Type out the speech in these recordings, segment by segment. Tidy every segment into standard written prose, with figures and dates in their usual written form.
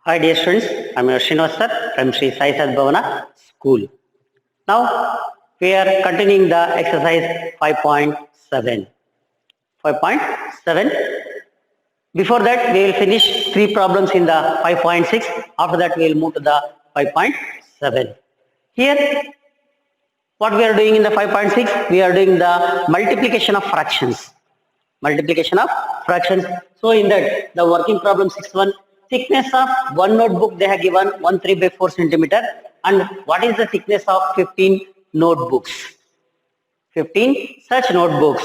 Hi dear students, I am your Srinivas sir from Sri Sai Sadbhavana School. Now we are continuing the exercise 5.7. 5.7. Before that we will finish three problems in the 5.6. After that we will move to the 5.7. Here what we are doing in the 5.6, we are doing the multiplication of fractions. Multiplication of fractions. So in that, the working problem 6.1, thickness of one notebook they have given 13 by 4 centimeter, and what is the thickness of 15 notebooks? 15 such notebooks.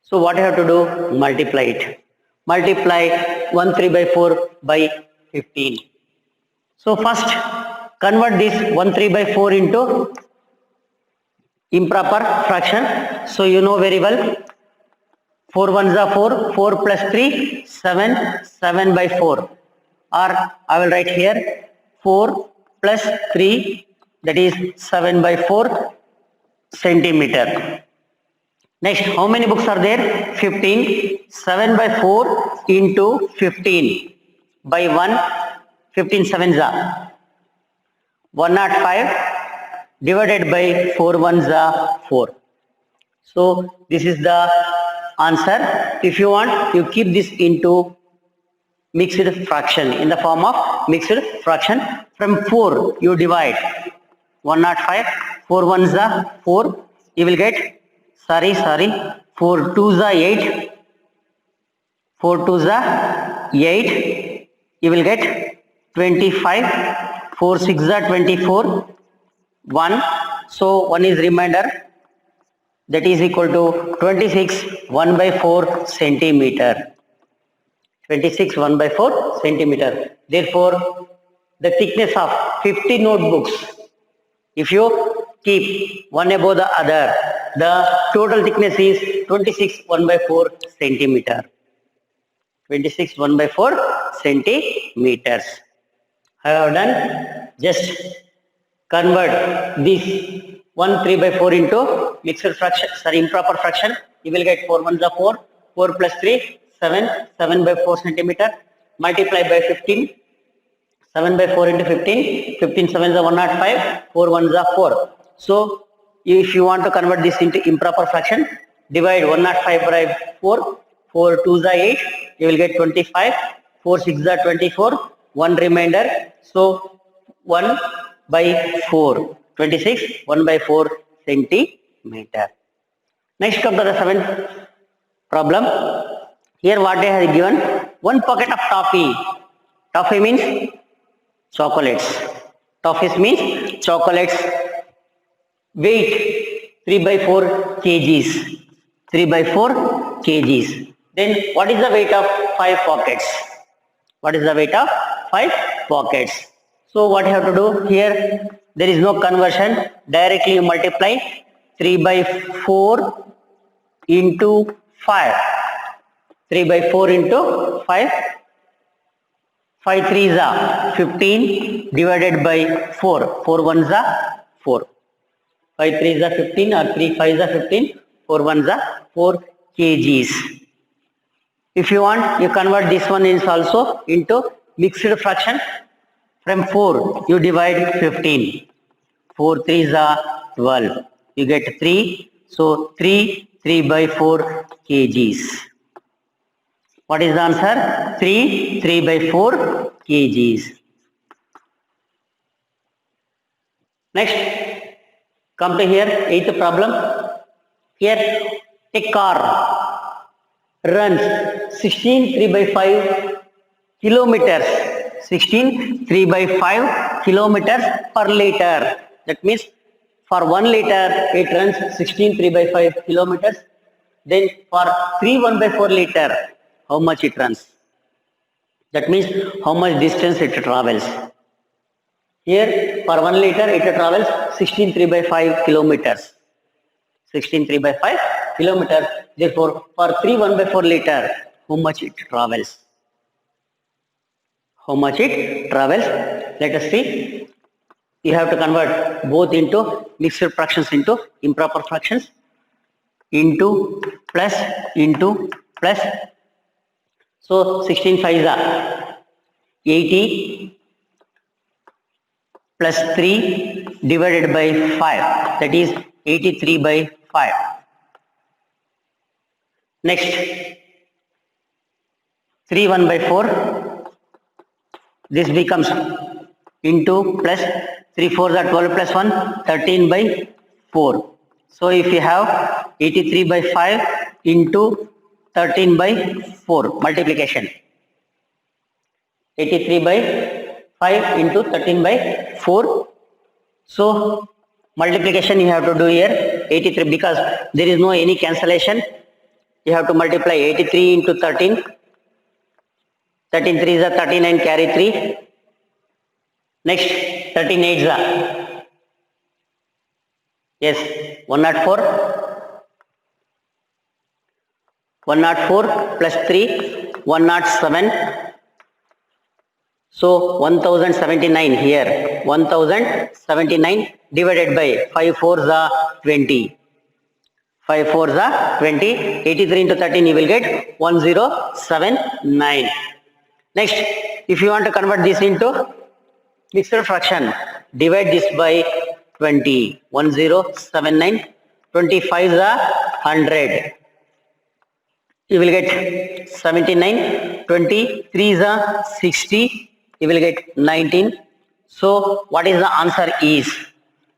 So what you have to do? Multiply it. Multiply 13 by 4 by 15. So first convert this 13 by 4 into improper fraction. So you know very well, 4 ones are 4, 4 plus 3, 7, 7 by 4. Or I will write here 4 plus 3, that is 7 by 4 centimeter. Next, how many books are there? 15. 7 by 4 into 15 by 1, 15 sevens are 105 divided by 4 ones are 4. So this is the answer. If you want, you keep this into mixed fraction in the form of mixed fraction. From 4 you divide 105, 4 ones are 4, you will get 4 twos are 8, 4 twos are 8, you will get 25, 4 6 are 24, 1, so 1 is remainder, that is equal to 26 1 by 4 centimeter. 26 1 by 4 centimeter. Therefore, the thickness of 50 notebooks, if you keep one above the other, the total thickness is 26 1 by 4 centimeter. 26 1 by 4 centimeters. I have done. Just convert this 1 3 by 4 into mixed fraction, sorry, improper fraction. You will get 4 ones are 4, 4 plus 3, 7, 7 by 4 centimeter, multiply by 15, 7 by 4 into 15, 15 sevens are 105, 4 ones are 4. So if you want to convert this into improper fraction, divide 105 by 4, 4 twos are 8, you will get 25, 4 6 are 24, 1 remainder, so 1 by 4, 26, 1 by 4 centimeter. Next come to the seventh problem. Here what they have given, one packet of toffee. Toffee means chocolates. Toffees means chocolates. Weight 3 by 4 kgs. 3 by 4 kgs. Then what is the weight of 5 pockets? What is the weight of 5 pockets? So what you have to do here, there is no conversion. Directly you multiply 3 by 4 into 5. 3 by 4 into 5. 5 threes are 15 divided by 4. 4 ones are 4. 5 threes are 15 or 3 fives are 15. 4 ones are 4 kgs. If you want, you convert this one is also into mixed fraction. From 4 you divide 15. 4 threes are 12. You get 3. So 3 by 4 kgs. What is the answer? 3 by 4 kgs. Next, come to here, eighth problem. Here, a car runs 16 3 by 5 kilometers. 16 3 by 5 kilometers per liter. That means for 1 liter it runs 16 3 by 5 kilometers. Then for 3 1 by 4 liter, how much it runs? That means how much distance it travels. Here for 1 liter it travels 16 3 by 5 kilometers. 16 3 by 5 kilometers. Therefore for 3 1 by 4 liter, how much it travels? How much it travels? Let us see. You have to convert both into mixed fractions into improper fractions. Into plus. So 16 5s are 80 plus 3 divided by 5, that is 83 by 5. Next, 3 1 by 4, this becomes into plus 3 4 are 12 plus 1, 13 by 4. So if you have 83 by 5 into 13 by 4 multiplication, 83 by 5 into 13 by 4. So multiplication you have to do here 83, because there is no any cancellation. You have to multiply 83 into 13. 13 3 is a 39, carry 3. Next 13 8 is a, yes, 104. 104 plus 3, 107. So 1079 here. 1079 divided by 5 4s are 20. 5 4s are 20. 83 into 13 you will get 1079. Next, if you want to convert this into mixed fraction, divide this by 20. 1079. 25 is a 100. You will get 79. 23 is a 60. You will get 19. So what is the answer is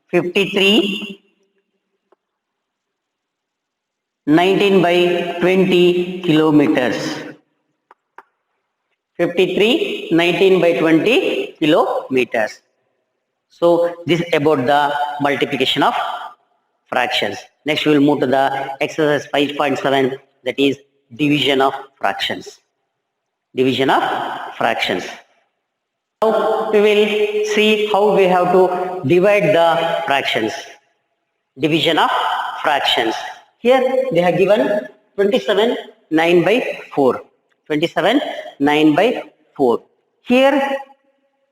53 19 by 20 kilometers. 53 19 by 20 kilometers. So this is about the multiplication of fractions. Next we will move to the exercise 5.7, that is division of fractions. Division of fractions. Now we will see how we have to divide the fractions. Division of fractions. Here they have given 27 9 by 4. 27 9 by 4. Here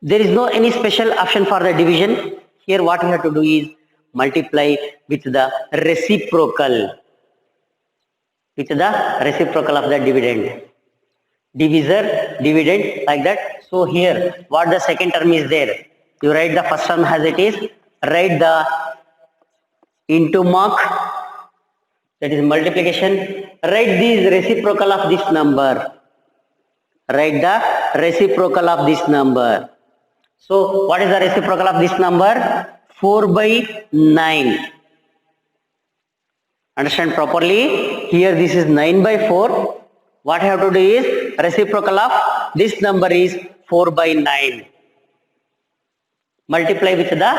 there is no any special option for the division. Here what we have to do is multiply with the reciprocal. With the reciprocal of the dividend. Divisor, dividend, like that. So here what the second term is there. You write the first term as it is. Write the into mark. That is multiplication. Write the reciprocal of this number. Write the reciprocal of this number. So what is the reciprocal of this number? 4 by 9. Understand properly? Here this is 9 by 4. What I have to do is reciprocal of this number is 4 by 9. Multiply with the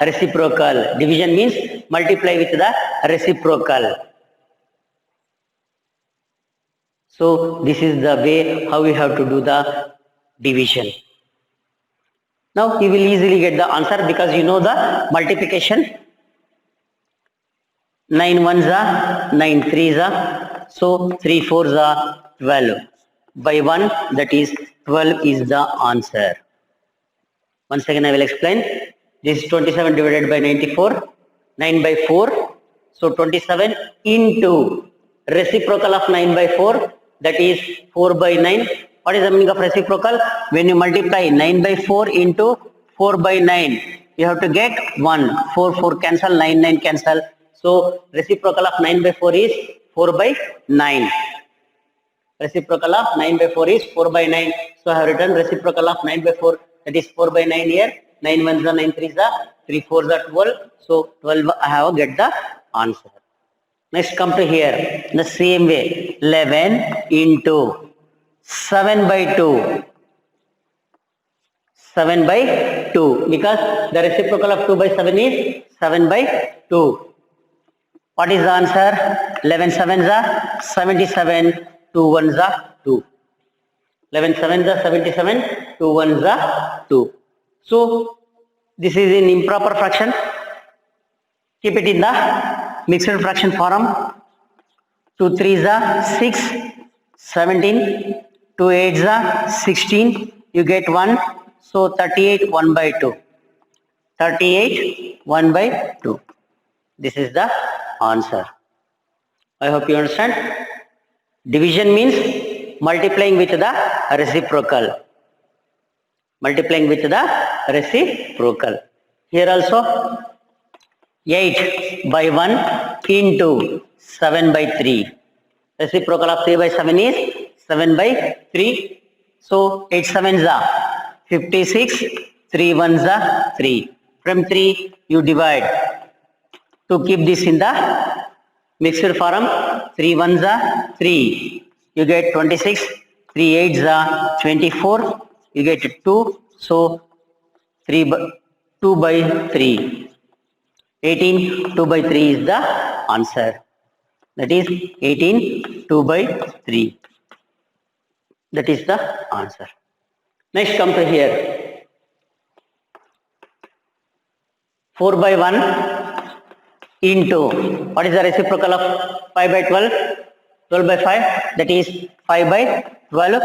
reciprocal. Division means multiply with the reciprocal. So this is the way how we have to do the division. Now you will easily get the answer because you know the multiplication. 9 ones are 9 threes are, so 3 fours are 12. By 1, that is 12 is the answer. Once again I will explain. This is 27 divided by 94. 9 by 4. So 27 into reciprocal of 9 by 4, that is 4 by 9. What is the meaning of reciprocal? When you multiply 9 by 4 into 4 by 9, you have to get 1. 4 4 cancel, 9 9 cancel. So reciprocal of 9 by 4 is 4 by 9. Reciprocal of 9 by 4 is 4 by 9. So I have written reciprocal of 9 by 4, that is 4 by 9 here. 9 ones are 9 threes are, 3 fours are 12. So 12 I have get the answer. Next come to here. The same way. 11 into 7 by 2. 7 by 2. Because the reciprocal of 2 by 7 is 7 by 2. What is the answer? 11 sevens are 77, 2 ones are 2. 11 sevens are 77, 2 ones are 2. So this is an improper fraction. Keep it in the mixed fraction form. 2 threes are 6, 17, 2 eights are 16. You get 1. So 38, 1 by 2. 38, 1 by 2. This is the answer. I hope you understand. Division means multiplying with the reciprocal. multiplying with the reciprocal. Here also 8 by 1 into 7 by 3. Reciprocal of 3 by 7 is 7 by 3. So 8 sevens are 56, 3 ones are 3. From 3 you divide. To keep this in the mixed form, 3 ones are 3. You get 26, 3 eights are 24. You get 2. So 2 by 3. 18, 2 by 3 is the answer. That is 18, 2 by 3. That is the answer. Next come to here. 4 by 1 into, what is the reciprocal of 5 by 12? 12 by 5, that is 5 by 12.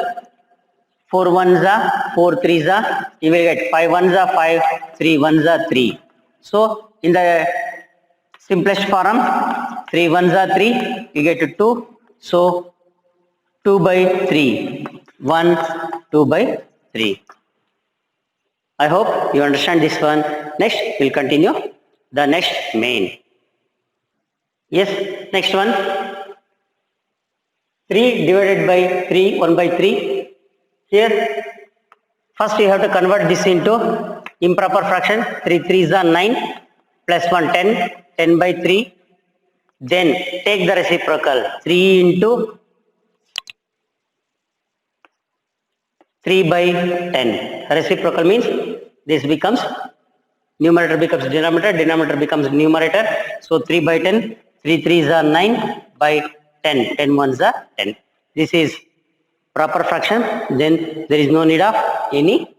4 ones are 4 threes are, you will get 5 ones are 5, 3 ones are 3. So in the simplest form, 3 ones are 3, you get 2. So 2 by 3, 1, 2 by 3. I hope you understand this one. Next, we'll continue the next main. Yes, next one. 3 divided by 3, 1 by 3. Here, first you have to convert this into improper fraction. 3 3s are 9, plus 1 10, 10 by 3. Then take the reciprocal. 3 into 3 by 10. Reciprocal means this becomes numerator becomes denominator, denominator becomes numerator. So 3 by 10, 3 3s are 9 by 10, 10 ones are 10. This is proper fraction, then there is no need of any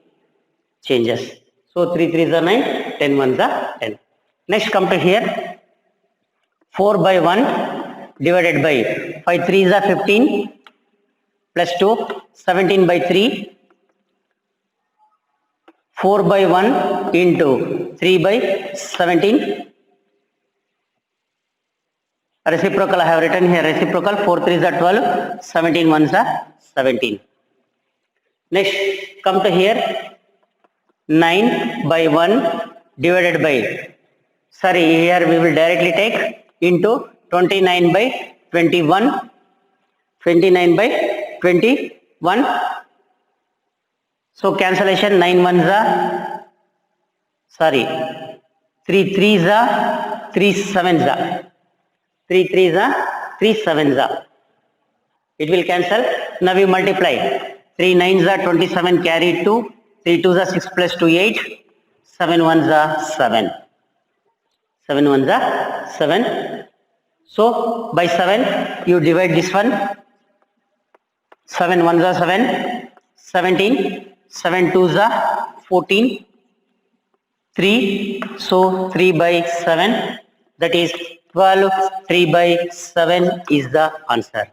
changes. So 3 3s are 9, 10 ones are 10. Next come to here. 4 by 1 divided by 5 3s are 15 plus 2, 17 by 3. 4 by 1 into 3 by 17. Reciprocal I have written here, reciprocal 4 3s are 12, 17 ones are 17. Next come to here. 9 by 1 divided by, sorry, here we will directly take into 29 by 21. 29 by 21. So cancellation, 9 ones are, sorry, 3 3s are, 3 7s are, 3 3s are, 3 7s are. It will cancel. Now we multiply. 3 9s are 27, carry 2. 3 2s are 6 plus 2 8. 7 ones are 7. 7 ones are 7. So by 7 you divide this one. 7 ones are 7. 17. 7 2s are 14. 3. So 3 by 7. That is 12. 3 by 7 is the answer.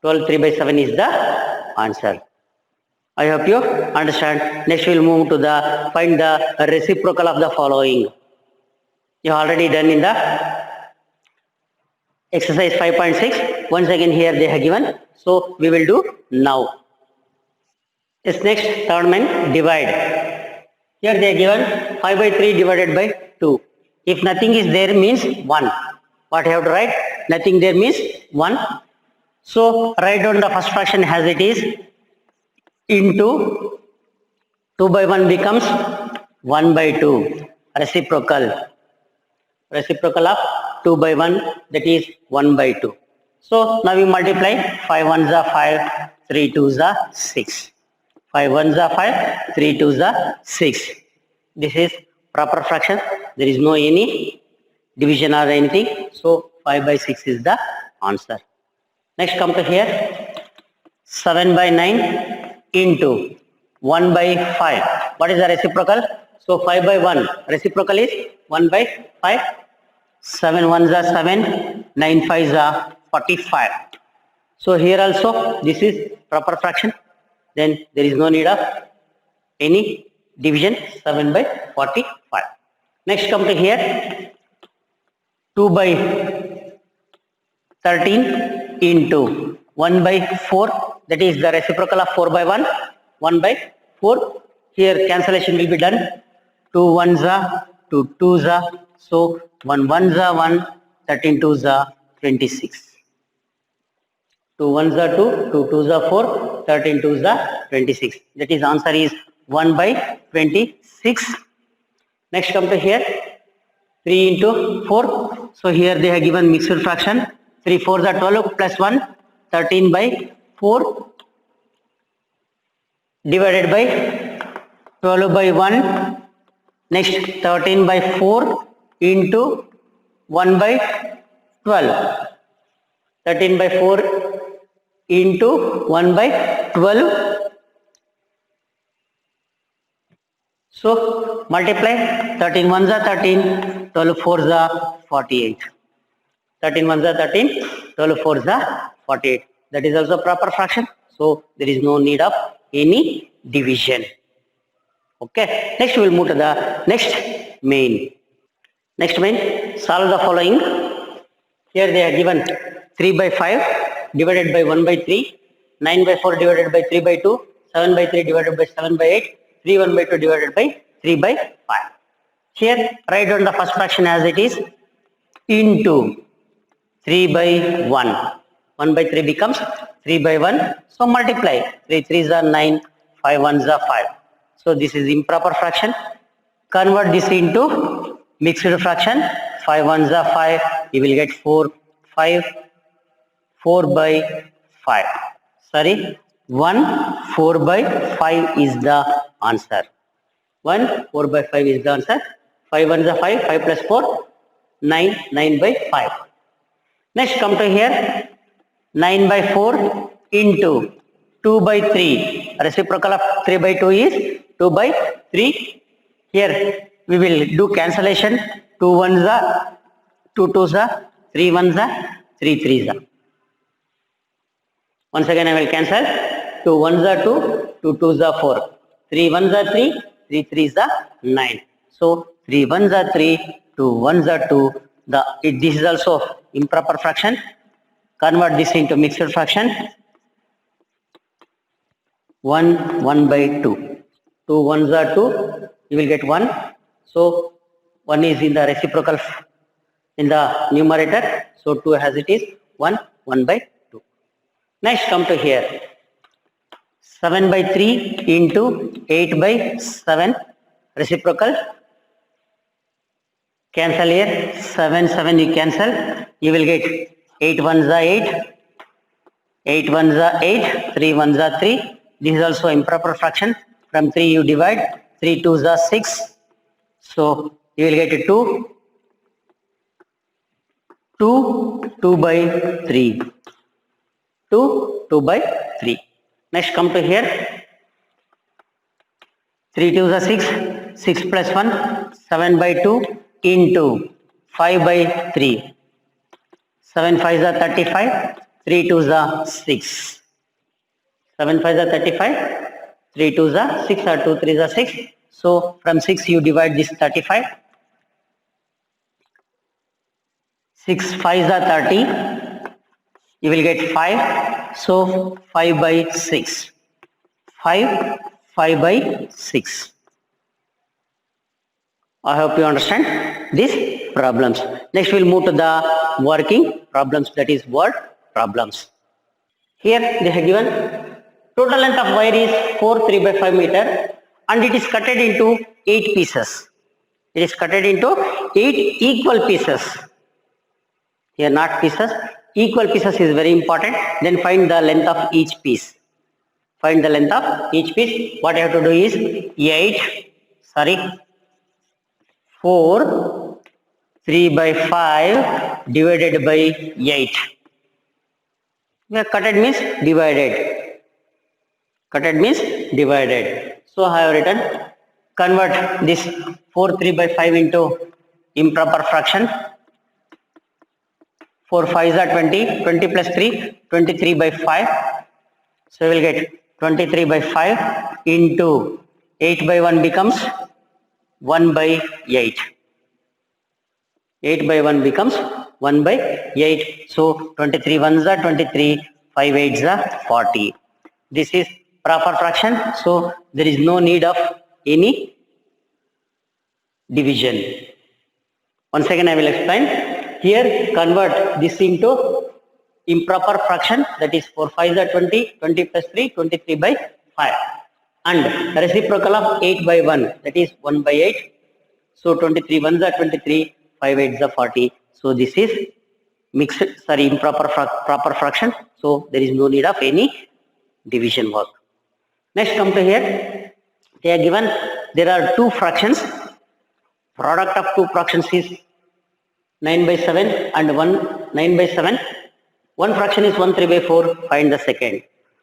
12 3 by 7 is the answer. I hope you understand. Next we will move to the find the reciprocal of the following. You have already done in the exercise 5.6. Once again here they have given. So we will do now. Yes, next third main, divide. Here they are given 5 by 3 divided by 2. If nothing is there means 1. What I have to write? Nothing there means 1. So write down the first fraction as it is. Into 2 by 1 becomes 1 by 2. Reciprocal. Reciprocal of 2 by 1, that is 1 by 2. So now we multiply. 5 ones are 5, 3 2s are 6. 5 ones are 5, 3 2s are 6. This is proper fraction. There is no any division or anything. So 5 by 6 is the answer. Next come to here. 7 by 9 into 1 by 5. What is the reciprocal? So 5 by 1. Reciprocal is 1 by 5. 7 ones are 7. 9 5s are 45. So here also this is proper fraction. Then there is no need of any division. 7 by 45. Next come to here. 2 by 13 into 1 by 4. That is the reciprocal of 4 by 1. 1 by 4. here cancellation will be done. 2 1s are 2 2s are, so 1 1s are 1, 13 2s are 26. 2 1s are 2, 2 2s are 4, 13 2s are 26. That is answer is 1 by 26. Next come to here, 3 into 4. So here they have given mixed fraction. 3 4s are 12 plus 1, 13 by 4 divided by 12 by 1. Next 13 by 4 into 1 by 12. 13 by 4 into 1 by 12. So multiply 13 ones are 13, 12 fours are 48. 13 ones are 13, 12 fours are 48. That is also proper fraction. So there is no need of any division. Okay. Next we will move to the next main. Next main, solve the following. Here they are given 3 by 5 divided by 1 by 3, 9 by 4 divided by 3 by 2, 7 by 3 divided by 7 by 8, 3 1 by 2 divided by 3 by 5. Here write down the first fraction as it is into 3 by 1. 1 by 3 becomes 3 by 1. So multiply. 3 3s are 9, 5 1s are 5. So this is improper fraction. Convert this into mixed fraction. 5 1s are 5. You will get 4, 5, 4 by 5. Sorry, 1 4 by 5 is the answer. 1 4 by 5 is the answer. 5 1s are 5. 5 plus 4, 9. 9 by 5. Next come to here. 9 by 4 into 2 by 3. Reciprocal of 3 by 2 is 2 by 3. Here we will do cancellation. 2 1s are 2 2s are 3 1s are 3 3s are. Once again I will cancel. 2 1s are 2, 2 2s are 4. 3 1s are 3, 3 3s are 9. So 3 1s are 3, 2 1s are 2. This is also improper fraction. Convert this into mixed fraction. 1 1 by 2. 2 1s are 2. You will get 1. So 1 is in the reciprocal in the numerator. So 2 as it is 1 1 by 2. Next come to here. 7 by 3 into 8 by 7. Reciprocal. Cancel here. 7 7 you cancel. You will get 8 1s are 8. 8 1s are 8. 3 1s are 3. This is also improper fraction. From 3 you divide. 3 2s are 6. So you will get 2. 2 by 3. 2 by 3. Next come to here. 3 2s are 6. 6 plus 1. 7 by 2 into 5 by 3. 7 5s are 35. 3 2s are 6. 7 5s are 35. 3 2s are 6 or 2 3s are 6. So from 6 you divide this 35. 6 5s are 30. You will get 5. So 5 by 6. 5 by 6. I hope you understand these problems. Next we will move to the working problems, that is word problems. Here they have given total length of wire is 4 3 by 5 meter and it is cutted into 8 pieces. It is cutted into 8 equal pieces. Here not pieces. Equal pieces is very important. Then find the length of each piece. Find the length of each piece. What you have to do is 4 3 by 5 divided by 8. Where cutted means divided. Cutted means divided. So I have written, convert this 4 3 by 5 into improper fraction. 4 5s are 20. 20 plus 3, 23 by 5. So we will get 23 by 5 into 8 by 1 becomes 1 by 8. 8 by 1 becomes 1 by 8. So 23 1s are 23, 5 8s are 40. This is proper fraction. So there is no need of any division. Once again I will explain. Here convert this into improper fraction, that is 4 5 is 20, 20 plus 3, 23 by 5. And reciprocal of 8 by 1, that is 1 by 8. So 23 1s are 23, 5 8s are 40. So this is improper proper fraction. So there is no need of any division work. Next, come to here. They are given, there are two fractions. Product of two fractions is 9 by 7 and 1 9 by 7. One fraction is 1 3 by 4. Find the second.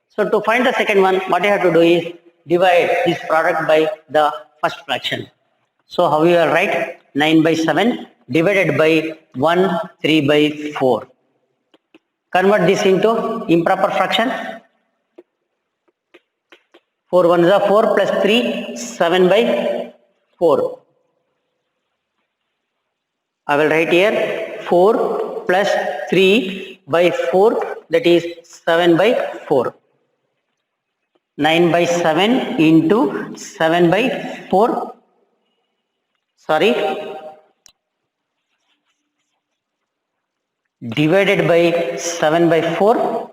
So to find the second one, what you have to do is divide this product by the first fraction. So how you will write? 9 by 7 divided by 1 3 by 4. Convert this into improper fraction. 4 1s are 4 plus 3, 7 by 4. I will write here 4 plus 3 by 4, that is 7 by 4. 9 by 7 into 7 by 4. Sorry. Divided by 7 by 4.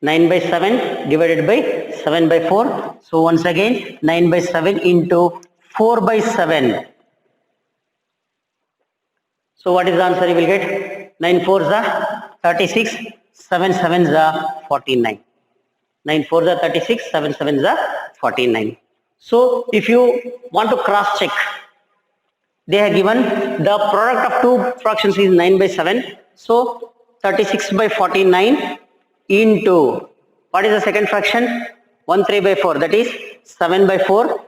9 by 7 divided by 7 by 4. So once again 9 by 7 into 4 by 7. So what is the answer you will get? 9 4s are 36, 7 7s are 49. 9 4s are 36, 7 7s are 49. So if you want to cross check, they have given the product of two fractions is 9 by 7. So 36 by 49 into, what is the second fraction? 1 3 by 4, that is 7 by 4.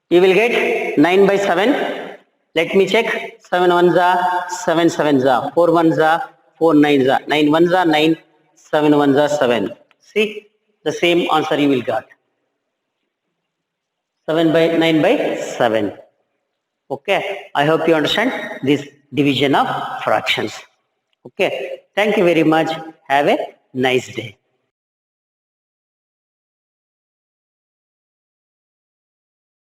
You will get 9 by 7. Let me check. 7 1s are 7 7s are 4 1s are 4 9s are 9 1s are 9, 7 1s are 7. See, the same answer you will get. 7 by 9 by 7. Okay, I hope you understand this division of fractions. Okay, thank you very much. Have a nice day.